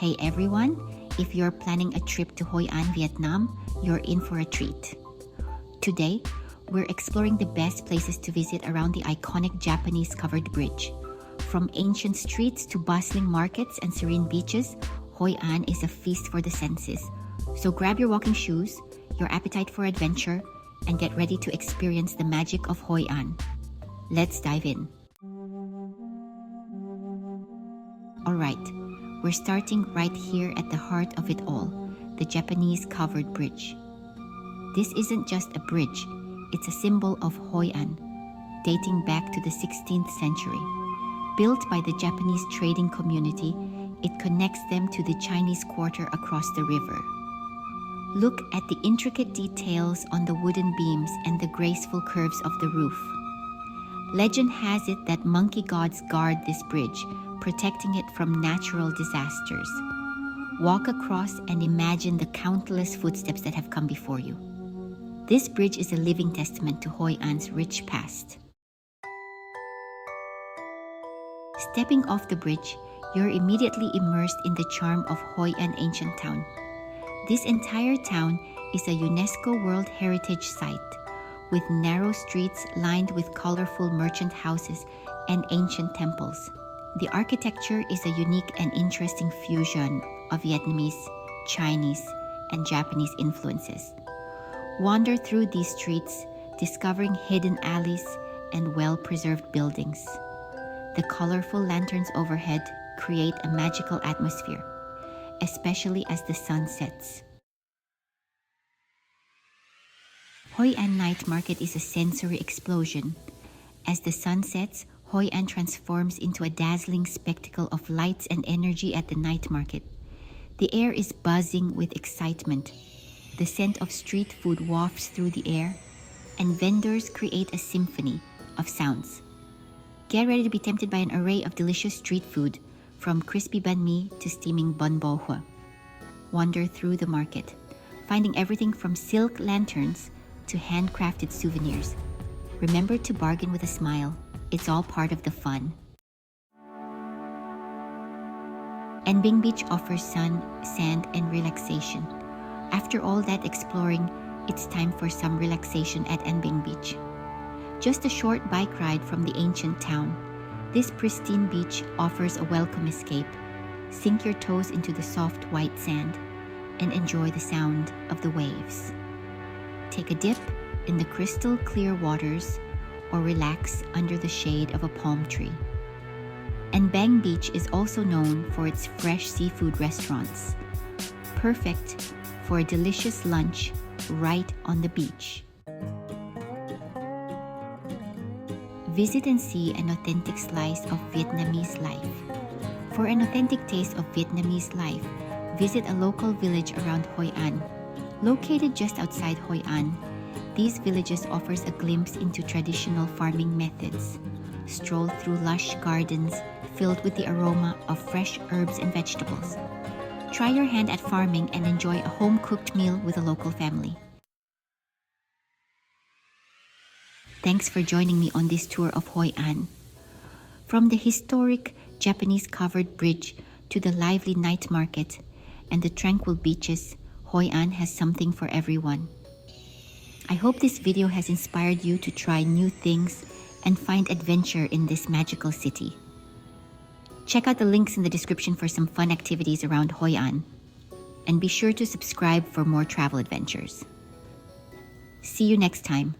Hey everyone, if you're planning a trip to Hoi An, Vietnam, you're in for a treat. Today, we're exploring the best places to visit around the iconic Japanese covered bridge. From ancient streets to bustling markets and serene beaches, Hoi An is a feast for the senses. So grab your walking shoes, your appetite for adventure, and get ready to experience the magic of Hoi An. Let's dive in. Alright, we're starting right here at the heart of it all, the Japanese covered bridge. This isn't just a bridge, it's a symbol of Hoi An, dating back to the 16th century. Built by the Japanese trading community, it connects them to the Chinese quarter across the river. Look at the intricate details on the wooden beams and the graceful curves of the roof. Legend has it that monkey gods guard this bridge, protecting it from natural disasters. Walk across and imagine the countless footsteps that have come before you. This bridge is a living testament to Hoi An's rich past. Stepping off the bridge, you're immediately immersed in the charm of Hoi An ancient town. This entire town is a UNESCO World Heritage Site, with narrow streets lined with colorful merchant houses and ancient temples. The architecture is a unique and interesting fusion of Vietnamese, Chinese, and Japanese influences. Wander through these streets, discovering hidden alleys and well-preserved buildings. The colorful lanterns overhead create a magical atmosphere, especially as the sun sets. Hoi An Night Market is a sensory explosion. As the sun sets, Hoi An transforms into a dazzling spectacle of lights and energy at the night market. The air is buzzing with excitement. The scent of street food wafts through the air, and vendors create a symphony of sounds. Get ready to be tempted by an array of delicious street food, from crispy banh mi to steaming bun bo hua. Wander through the market, finding everything from silk lanterns to handcrafted souvenirs. Remember to bargain with a smile. It's all part of the fun. An Binh Beach offers sun, sand, and relaxation. After all that exploring, it's time for some relaxation at An Binh Beach. Just a short bike ride from the ancient town, this pristine beach offers a welcome escape. Sink your toes into the soft white sand and enjoy the sound of the waves. Take a dip in the crystal clear waters or relax under the shade of a palm tree. An Bang Beach is also known for its fresh seafood restaurants, perfect for a delicious lunch right on the beach. Visit and see an authentic slice of Vietnamese life. For an authentic taste of Vietnamese life, visit a local village around Hoi An. Located just outside Hoi An, these villages offers a glimpse into traditional farming methods. Stroll through lush gardens filled with the aroma of fresh herbs and vegetables. Try your hand at farming and enjoy a home-cooked meal with a local family. Thanks for joining me on this tour of Hoi An. From the historic Japanese covered bridge to the lively night market and the tranquil beaches, Hoi An has something for everyone. I hope this video has inspired you to try new things and find adventure in this magical city. Check out the links in the description for some fun activities around Hoi An. And be sure to subscribe for more travel adventures. See you next time.